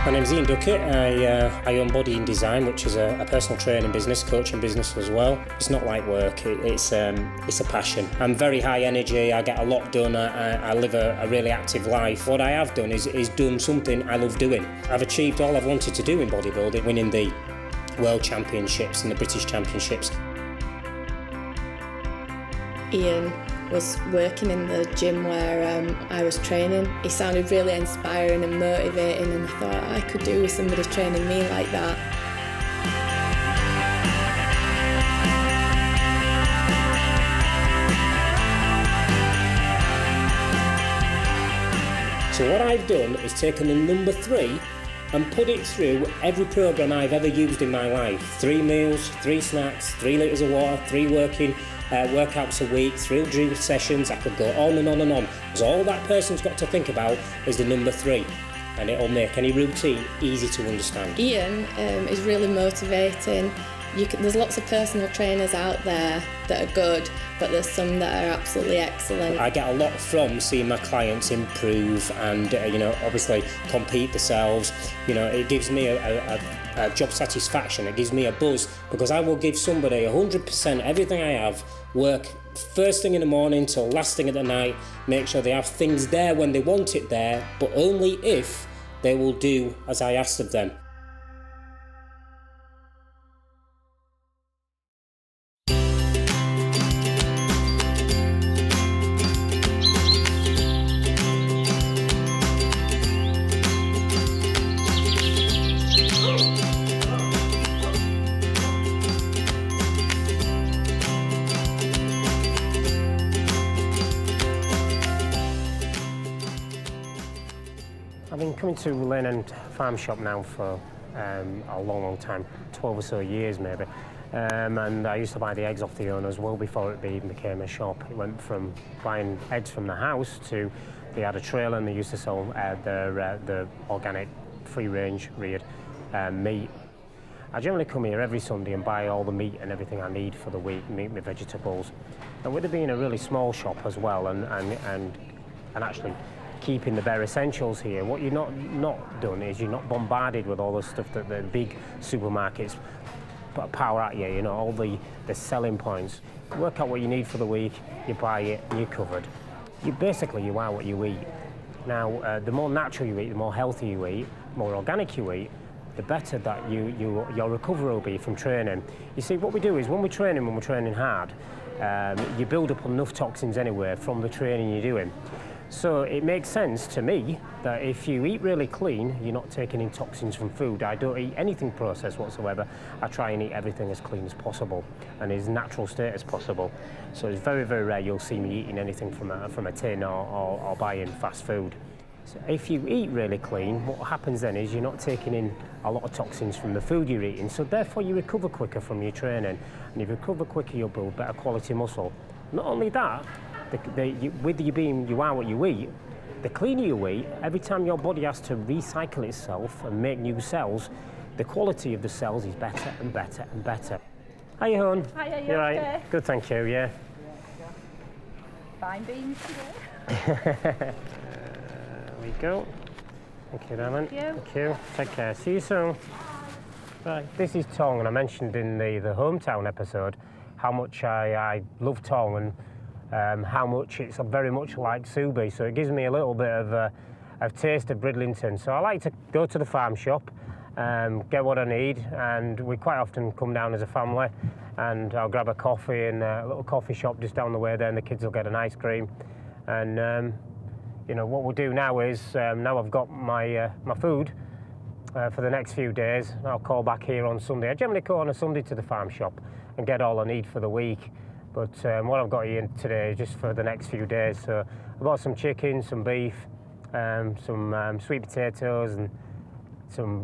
My name's Ian Duckett. I own Body and Design, which is a personal training business, coaching business as well. It's not like work, it's a passion. I'm very high energy, I get a lot done, I live a really active life. What I have done is done something I love doing. I've achieved all I've wanted to do in bodybuilding, winning the World Championships and the British Championships. Ian was working in the gym where I was training. He sounded really inspiring and motivating, and I thought I could do with somebody training me like that. So what I've done is taken the number 3 and put it through every programme I've ever used in my life. 3 meals, 3 snacks, 3 litres of water, 3 workouts a week, 3 drill sessions. I could go on and on and on. So all that person's got to think about is the number 3, and it'll make any routine easy to understand. Ian is really motivating. There's lots of personal trainers out there that are good, but there's some that are absolutely excellent. I get a lot from seeing my clients improve and obviously compete themselves. It gives me a job satisfaction. It gives me a buzz, because I will give somebody 100% everything I have, work first thing in the morning till last thing at the night, make sure they have things there when they want it there, but only if they will do as I ask of them. I've been coming to Lane End Farm Shop now for a long time, 12 or so years maybe. And I used to buy the eggs off the owners well before it even became a shop. It went from buying eggs from the house to they had a trailer and they used to sell the organic, free-range reared meat. I generally come here every Sunday and buy all the meat and everything I need for the week, meat and vegetables. And with it being a really small shop as well, and actually keeping the bare essentials here, what you're not done is you're not bombarded with all the stuff that the big supermarkets power at you, all the selling points. Work out what you need for the week, you buy it, and you're covered. You are what you eat. Now, the more natural you eat, the more healthy you eat, the more organic you eat, the better that your recovery will be from training. You see, what we do is when we're training hard, you build up enough toxins anyway from the training you're doing. So it makes sense to me that if you eat really clean, you're not taking in toxins from food. I don't eat anything processed whatsoever. I try and eat everything as clean as possible and as natural state as possible. So it's very, very rare you'll see me eating anything from a tin or buying fast food. So if you eat really clean, what happens then is you're not taking in a lot of toxins from the food you're eating, so therefore you recover quicker from your training. And if you recover quicker, you'll build better quality muscle. Not only that, with you being you are what you eat, the cleaner you eat, every time your body has to recycle itself and make new cells, the quality of the cells is better and better and better. Hiya, hon. Hiya, you right? okay? Good, thank you, yeah. Fine beans today. There we go. Thank you, darling. Thank you. Take care. See you soon. Right, this is Tong, and I mentioned in the hometown episode how much I love Tong and how much it's very much like Subi, so it gives me a little bit of a taste of Bridlington. So I like to go to the farm shop, get what I need, and we quite often come down as a family, and I'll grab a coffee in a little coffee shop just down the way there, and the kids will get an ice cream. And what we'll do now is, now I've got my food for the next few days, I'll call back here on Sunday. I generally go on a Sunday to the farm shop and get all I need for the week. But what I've got here today is just for the next few days. So I bought some chicken, some beef, some sweet potatoes and some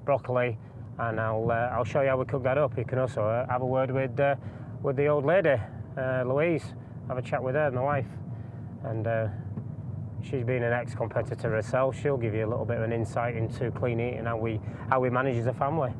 broccoli, and I'll show you how we cook that up. You can also have a word with the old lady, Louise, have a chat with her, my wife. And she's been an ex-competitor herself. She'll give you a little bit of an insight into clean eating and how we manage as a family.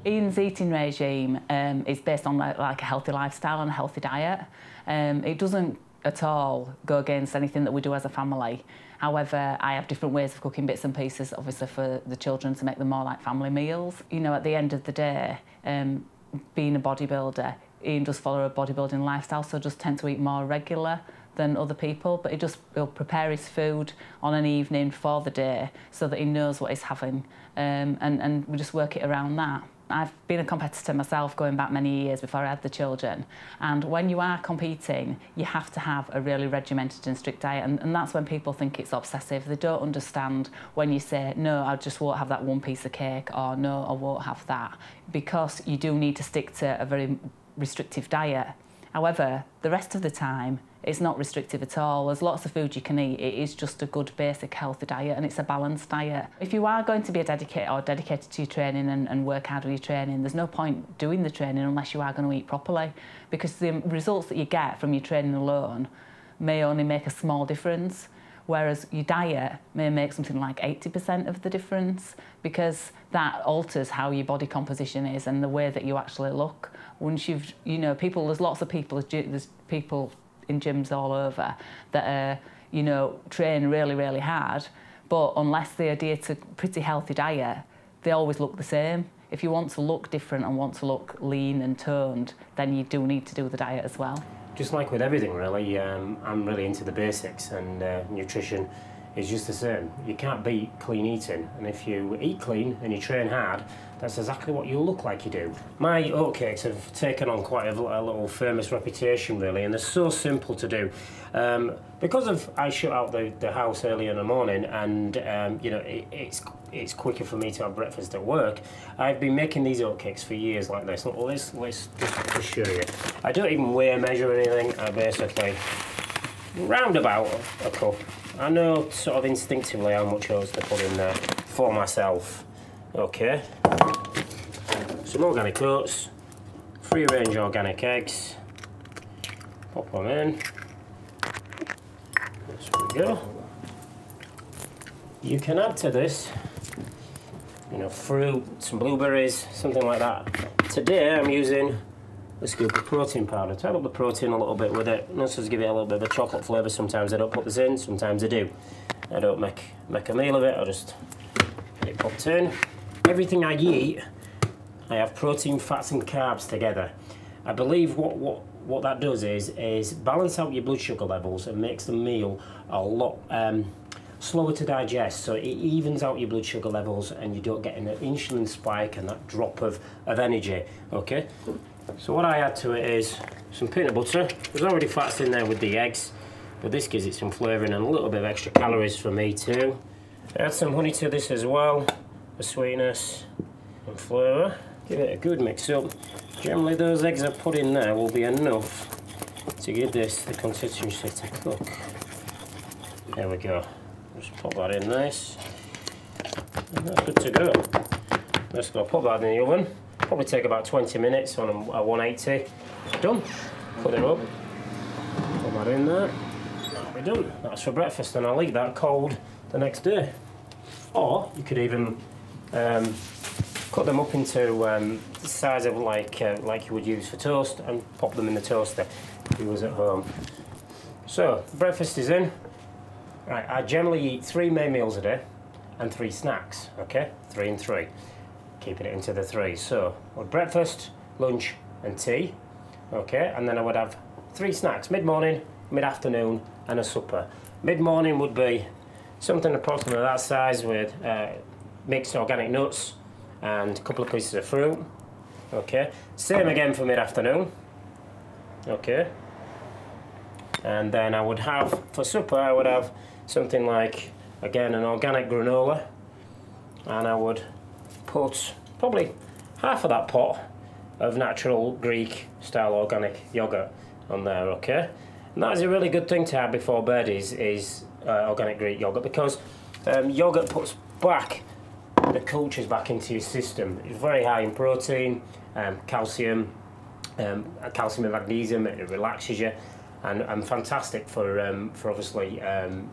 Ian's eating regime is based on like a healthy lifestyle and a healthy diet. It doesn't at all go against anything that we do as a family. However, I have different ways of cooking bits and pieces, obviously for the children, to make them more like family meals. You know, at the end of the day, being a bodybuilder, Ian does follow a bodybuilding lifestyle, so does tend to eat more regular than other people, but he'll prepare his food on an evening for the day so that he knows what he's having, and we just work it around that. I've been a competitor myself going back many years before I had the children, and when you are competing you have to have a really regimented and strict diet, and that's when people think it's obsessive. They don't understand when you say, no, I just won't have that one piece of cake, or no, I won't have that, because you do need to stick to a very restrictive diet. However, the rest of the time it's not restrictive at all. There's lots of food you can eat. It is just a good, basic, healthy diet, and it's a balanced diet. If you are going to be dedicated to your training and work hard with your training, there's no point doing the training unless you are going to eat properly, because the results that you get from your training alone may only make a small difference, whereas your diet may make something like 80% of the difference, because that alters how your body composition is and the way that you actually look. Once you've, you know, there's lots of people, there's people in gyms all over that you know, train really, really hard, but unless they adhere to a pretty healthy diet, they always look the same. If you want to look different and want to look lean and toned, then you do need to do the diet as well. Just like with everything, really, I'm really into the basics, and nutrition is just the same. You can't beat clean eating, and if you eat clean and you train hard, that's exactly what you look like you do. My oatcakes have taken on quite a little famous reputation, really, and they're so simple to do. Because I shut out the house early in the morning, and you know, it's quicker for me to have breakfast at work, I've been making these oatcakes for years like this. Look, let's just show you. I don't even weigh or measure anything. I basically round about a cup. I know sort of instinctively how much oats to put in there for myself. Okay, some organic oats, free range organic eggs, pop them in, there we go. You can add to this, you know, fruit, some blueberries, something like that. Today I'm using a scoop of protein powder to add up the protein a little bit with it, and also to give it a little bit of a chocolate flavour. Sometimes I don't put this in, sometimes I do. I don't make a meal of it, I just get it popped in. Everything I eat, I have protein, fats and carbs together. I believe what that does is balance out your blood sugar levels and makes the meal a lot slower to digest, so it evens out your blood sugar levels and you don't get an insulin spike and that drop of energy, okay? So what I add to it is some peanut butter. There's already fats in there with the eggs, but this gives it some flavouring and a little bit of extra calories for me too. Add some honey to this as well, for sweetness and flavour. Give it a good mix up. Generally those eggs I put in there will be enough to give this the consistency to cook. There we go. Just pop that in nice. And that's good to go. Just going to put that in the oven. Probably take about 20 minutes on a 180. Done. Put it up. Put that in there. That'll be done. That's for breakfast, and I'll eat that cold the next day. Or you could even cut them up into the size of like you would use for toast, and pop them in the toaster if you was at home. So breakfast is in. Right, I generally eat 3 main meals a day and 3 snacks. Okay, 3 and 3. Keeping it into the 3. So with breakfast, lunch and tea. Okay, and then I would have 3 snacks: mid-morning, mid-afternoon and a supper. Mid-morning would be something approximately that size with mixed organic nuts and a couple of pieces of fruit. Okay, same again for mid-afternoon. Okay, and then I would have, for supper, I would have something like, again, an organic granola, and I would put probably half of that pot of natural Greek style organic yogurt on there. Okay, and that is a really good thing to have before bed, is organic Greek yogurt, because yogurt puts back the cultures back into your system. It's very high in protein, calcium and magnesium. It relaxes you, and fantastic for obviously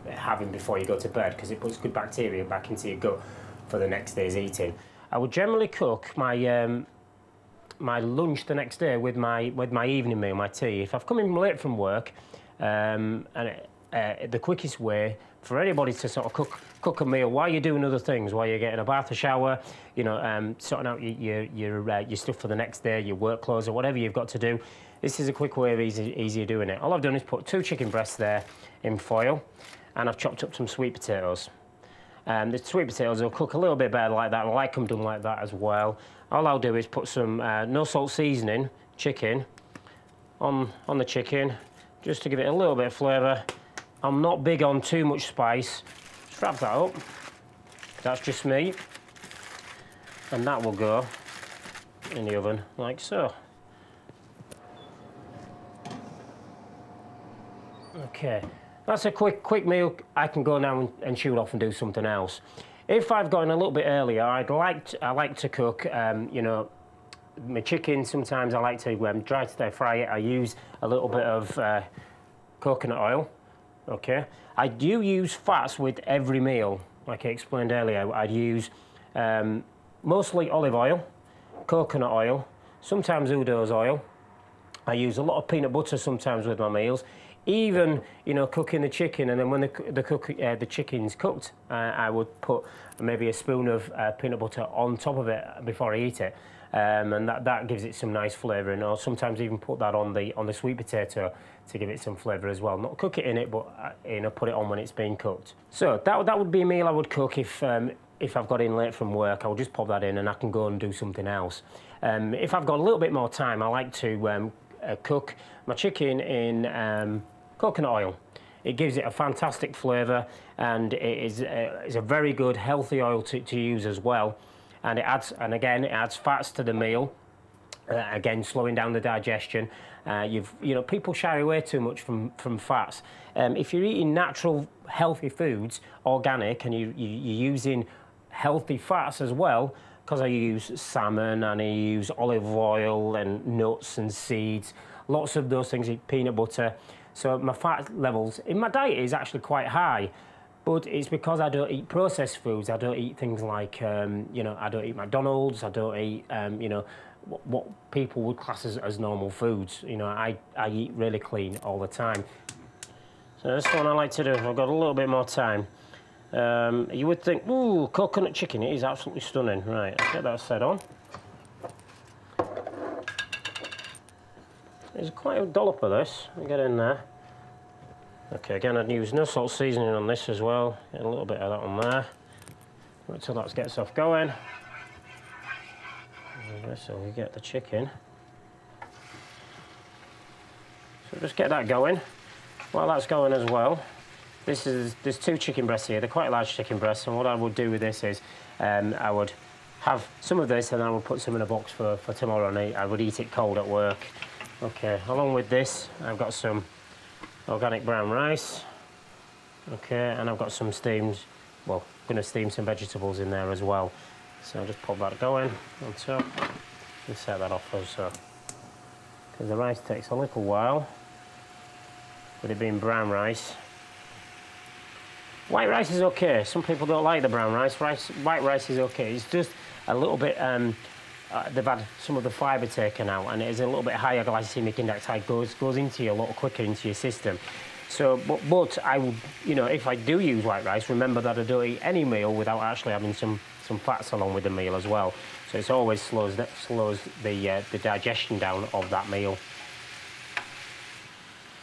having before you go to bed, because it puts good bacteria back into your gut for the next day's eating. I would generally cook my my lunch the next day with my evening meal, my tea. If I've come in late from work, The quickest way for anybody to sort of cook a meal while you're doing other things, while you're getting a bath, a shower, you know, sorting out your stuff for the next day, your work clothes or whatever you've got to do. This is a quick way of easier doing it. All I've done is put 2 chicken breasts there in foil, and I've chopped up some sweet potatoes. The sweet potatoes will cook a little bit better like that. I like them done like that as well. All I'll do is put some no salt seasoning chicken on the chicken, just to give it a little bit of flavour. I'm not big on too much spice. Just wrap that up. That's just me. And that will go in the oven like so. Okay, that's a quick meal. I can go now and shoot off and do something else. If I've gone a little bit earlier, I like to cook, you know, my chicken. Sometimes I like to dry stir fry it. I use a little bit of coconut oil. Okay, I do use fats with every meal. Like I explained earlier, I'd use mostly olive oil, coconut oil, sometimes Udo's oil. I use a lot of peanut butter sometimes with my meals. Even, you know, cooking the chicken, and then when the chicken's cooked, I would put maybe a spoon of peanut butter on top of it before I eat it, and that gives it some nice flavour. And I'll sometimes even put that on the sweet potato to give it some flavour as well. Not cook it in it, but you know, put it on when it's being cooked. So that would be a meal I would cook if I've got in late from work. I'll just pop that in and I can go and do something else. If I've got a little bit more time, I like to cook my chicken in coconut oil. It gives it a fantastic flavour, and it is a very good healthy oil to use as well. And it adds fats to the meal. Again, slowing down the digestion. You know, people shy away too much from fats. If you're eating natural, healthy foods, organic, and you're using healthy fats as well, because I use salmon and I use olive oil and nuts and seeds, lots of those things, peanut butter. So my fat levels in my diet is actually quite high, but it's because I don't eat processed foods. I don't eat things like, you know, I don't eat McDonald's. I don't eat, you know, what people would class as normal foods. You know, I eat really clean all the time. So this one I like to do, I've got a little bit more time. You would think, ooh, coconut chicken, it is absolutely stunning. Right, I'll get that set on. There's quite a dollop of this. I'll get in there. Okay, again, I'd use no salt seasoning on this as well. Get a little bit of that on there. Wait till that gets off going. So we get the chicken. So just get that going. While that's going as well, there's 2 chicken breasts here. They're quite large chicken breasts, and what I would do with this is I would have some of this and I would put some in a box for tomorrow night. I would eat it cold at work. Okay, along with this, I've got some organic brown rice. Okay, and I've got some steamed, well, I'm going to steam some vegetables in there as well. So I'll just pop that going on top and set that off also. Because the rice takes a little while, with it being brown rice. White rice is okay. Some people don't like the brown rice. White rice is okay. It's just a little bit, they've had some of the fibre taken out, and it is a little bit higher glycemic index. It goes into you a lot quicker into your system. So, but I would, you know, if I do use white rice, remember that I don't eat any meal without actually having some fats along with the meal as well. So it always slows the digestion down of that meal.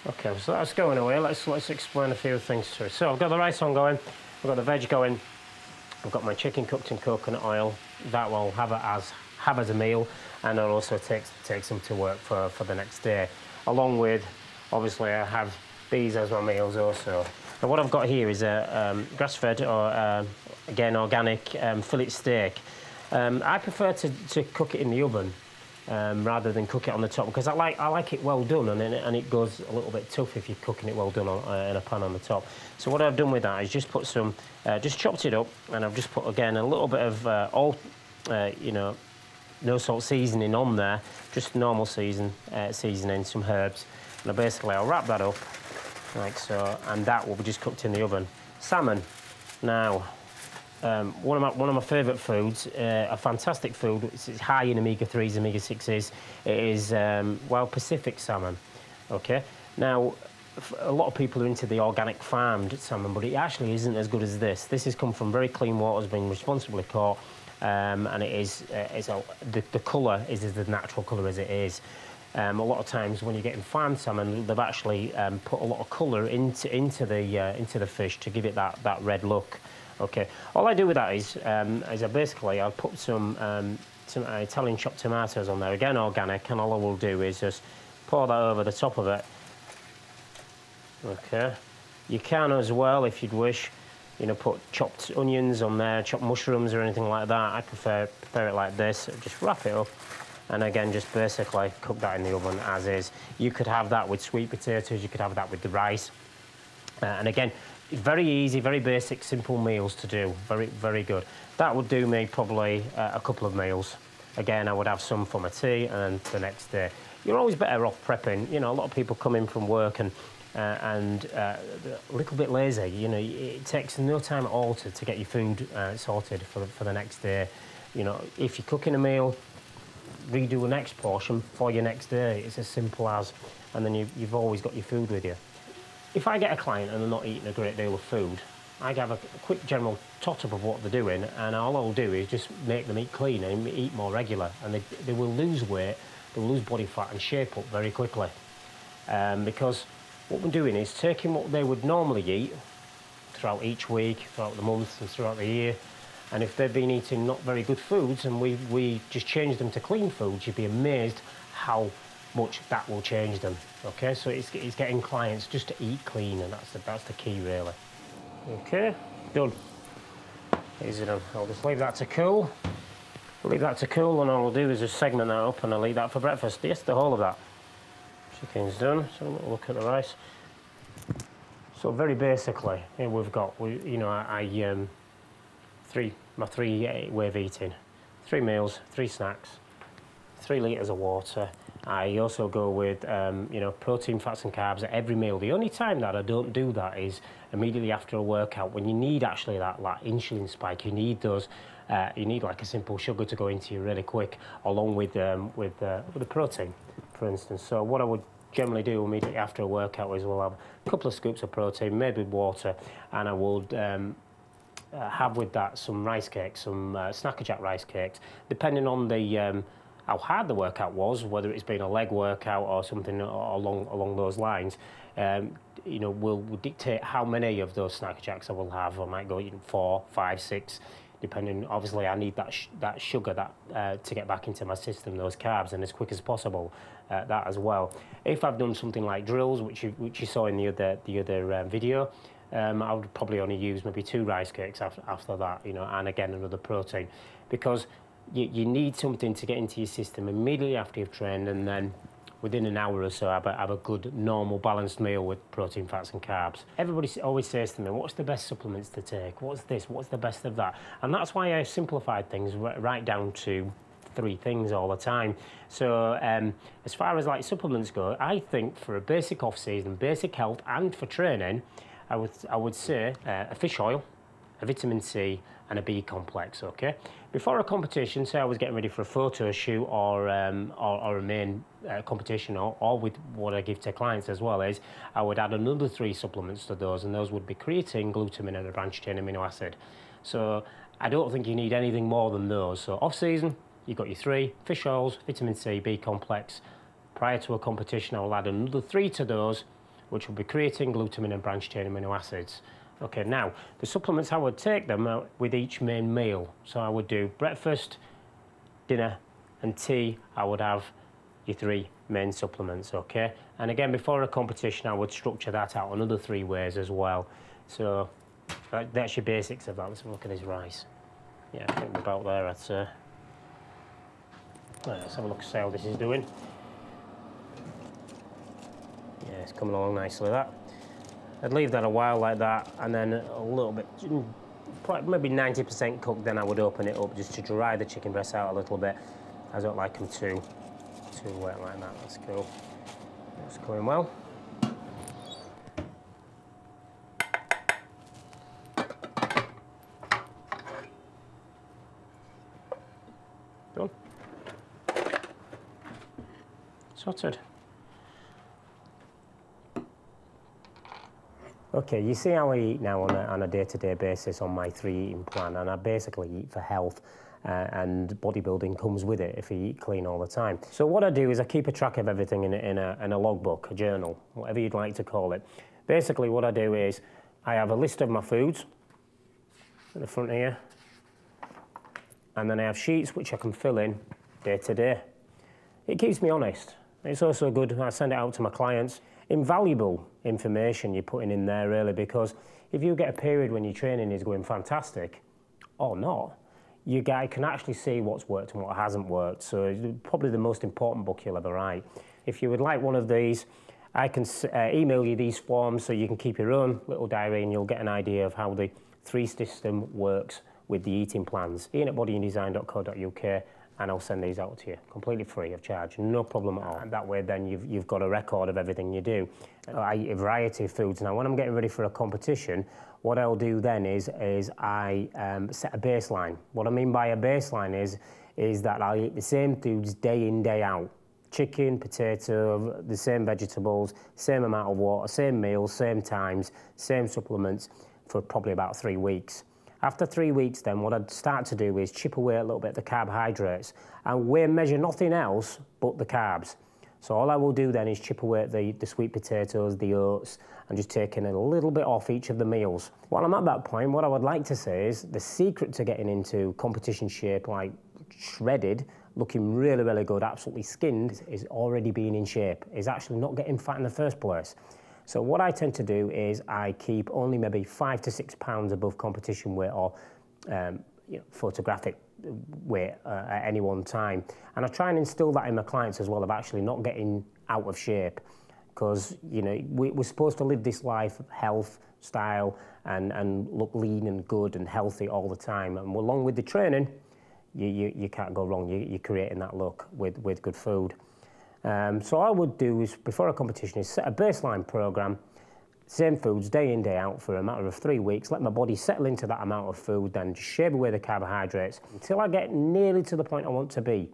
Okay, so that's going away. Let's explain a few things to it. So I've got the rice on going, I've got the veg going, I've got my chicken cooked in coconut oil. That will have as a meal, and I'll also take some to work for the next day. Along with, obviously, I have these as my meals also. And what I've got here is a grass-fed or again organic fillet steak. I prefer to cook it in the oven rather than cook it on the top, because I like it well done, and it goes a little bit tough if you're cooking it well done in a pan on the top. So what I've done with that is just put some, just chopped it up, and I've just put again a little bit of you know, no salt seasoning on there, just normal seasoning, some herbs, and I'll wrap that up like so, and that will be just cooked in the oven. Salmon, now. One of my favourite foods, a fantastic food. It's high in omega-3s, omega-6s. It is Pacific salmon. Okay. Now, a lot of people are into the organic farmed salmon, but it actually isn't as good as this. This has come from very clean water, has been responsibly caught, and it is the colour is as the natural colour as it is. A lot of times when you're getting farmed salmon, they've actually put a lot of colour into the fish to give it that red look. Okay, all I do with that is I'll put some Italian chopped tomatoes on there, again organic, and all I will do is just pour that over the top of it. Okay, you can as well, if you'd wish, you know, put chopped onions on there, chopped mushrooms or anything like that. I prefer it like this. Just wrap it up, and again, just basically cook that in the oven as is. You could have that with sweet potatoes, you could have that with the rice. And again, very easy, very basic, simple meals to do. Very, very good. That would do me probably a couple of meals. Again, I would have some for my tea and the next day. You're always better off prepping. You know, a lot of people come in from work and a little bit lazy. You know, it takes no time at all to get your food sorted for the next day. You know, if you're cooking a meal, redo the next portion for your next day. It's as simple as, and then you've always got your food with you. If I get a client and they're not eating a great deal of food, I have a quick general tot-up of what they're doing, and all I'll do is just make them eat clean and eat more regular, and they will lose weight, they'll lose body fat and shape up very quickly. Because what we're doing is taking what they would normally eat throughout each week, throughout the month and throughout the year, and if they've been eating not very good foods and we just change them to clean foods, you'd be amazed how much that will change them. Okay, so it's getting clients just to eat clean, and that's the key really. Okay, done. Easy done. I'll just leave that to cool. Leave that to cool, and all I'll do is just segment that up, and I'll eat that for breakfast. Yes, the whole of that. Chicken's done. So look at the rice. So very basically, here we've got, you know, my three way of eating, 3 meals, 3 snacks, 3 litres of water. I also go with, you know, protein, fats and carbs at every meal. The only time that I don't do that is immediately after a workout, when you need actually that insulin spike. You need those. You need like a simple sugar to go into you really quick, along with the protein, for instance. So what I would generally do immediately after a workout is we'll have a couple of scoops of protein made with water, and I would have with that some rice cakes, some Snacker Jack rice cakes, depending on the how hard the workout was, whether it's been a leg workout or something along those lines. You know, will dictate how many of those Snacker Jacks I will have. I might go 4, 5, 6, depending. Obviously, I need that sugar to get back into my system, those carbs, and as quick as possible. That as well. If I've done something like drills, which you saw in the other video, I would probably only use maybe 2 rice cakes after that, you know, and again another protein, because you need something to get into your system immediately after you've trained, and then within an hour or so have a good normal balanced meal with protein, fats and carbs. Everybody always says to me, what's the best supplements to take? What's this? What's the best of that? And that's why I simplified things right down to 3 things all the time. So as far as like supplements go, I think for a basic off-season, basic health and for training, I would say a fish oil, a vitamin C and a B complex, okay? Before a competition, say I was getting ready for a photo shoot or a main competition, or with what I give to clients as well, is I would add another 3 supplements to those, and those would be creatine, glutamine and a branched chain amino acid. So I don't think you need anything more than those. So off-season, you've got your 3, fish oils, vitamin C, B complex. Prior to a competition, I will add another 3 to those, which will be creatine, glutamine and branched chain amino acids. Okay, now, the supplements, I would take them with each main meal. So I would do breakfast, dinner and tea. I would have your 3 main supplements, okay? And again, before a competition, I would structure that out another 3 ways as well. So that's your basics of that. Let's have a look at this rice. Yeah, I think we're about there, I'd say. Right, let's have a look, see how this is doing. Yeah, it's coming along nicely, that. I'd leave that a while like that, and then a little bit, maybe 90% cooked, then I would open it up just to dry the chicken breasts out a little bit. I don't like them too wet like that. That's cool. That's going well. Done. Sorted. Okay, you see how I eat now on a day-to-day basis on my 3 eating plan, and I basically eat for health, and bodybuilding comes with it if you eat clean all the time. So what I do is I keep a track of everything in a logbook, a journal, whatever you'd like to call it. Basically what I do is I have a list of my foods at the front here, and then I have sheets which I can fill in day to day. It keeps me honest. It's also good, I send it out to my clients. Invaluable information you're putting in there really, because if you get a period when your training is going fantastic, or not, you can actually see what's worked and what hasn't worked. So it's probably the most important book you'll ever write. If you would like one of these, I can email you these forms so you can keep your own little diary and you'll get an idea of how the 3 system works with the eating plans. ian@bodyanddesign.co.uk, and I'll send these out to you completely free of charge, no problem at all. And that way then you've got a record of everything you do. I eat a variety of foods. Now when I'm getting ready for a competition, what I'll do then is I set a baseline. What I mean by a baseline is that I'll eat the same foods day in, day out. Chicken, potato, the same vegetables, same amount of water, same meals, same times, same supplements for probably about 3 weeks. After 3 weeks then, what I'd start to do is chip away a little bit of the carbohydrates and measure nothing else but the carbs. So all I will do then is chip away at the sweet potatoes, the oats, and just taking a little bit off each of the meals. While I'm at that point, what I would like to say is the secret to getting into competition shape, like shredded, looking really, really good, absolutely skinned, is already being in shape, is actually not getting fat in the first place. So what I tend to do is I keep only maybe 5 to 6 pounds above competition weight or photographic weight at any one time. And I try and instill that in my clients as well, of actually not getting out of shape. Because, you know, we're supposed to live this life of health, style, and look lean and good and healthy all the time. And along with the training, you can't go wrong. You're creating that look with good food. So all I would do is, before a competition, is set a baseline program, same foods day in, day out for a matter of 3 weeks, let my body settle into that amount of food, then just shave away the carbohydrates until I get nearly to the point I want to be,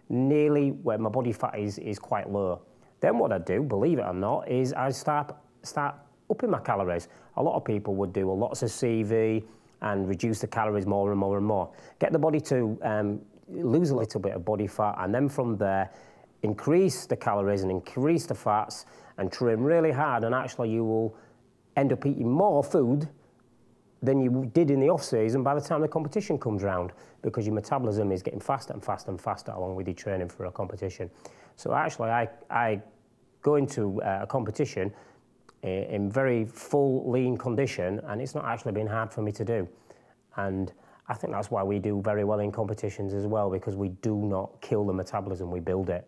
nearly where my body fat is quite low. Then what I do, believe it or not, is I start upping my calories. A lot of people would do lots of CV and reduce the calories more and more and more. Get the body to lose a little bit of body fat, and then from there, increase the calories and increase the fats and train really hard, and actually you will end up eating more food than you did in the off-season by the time the competition comes round, because your metabolism is getting faster and faster and faster along with your training for a competition. So actually I go into a competition in very full, lean condition, and it's not actually been hard for me to do. And I think that's why we do very well in competitions as well, because we do not kill the metabolism, we build it.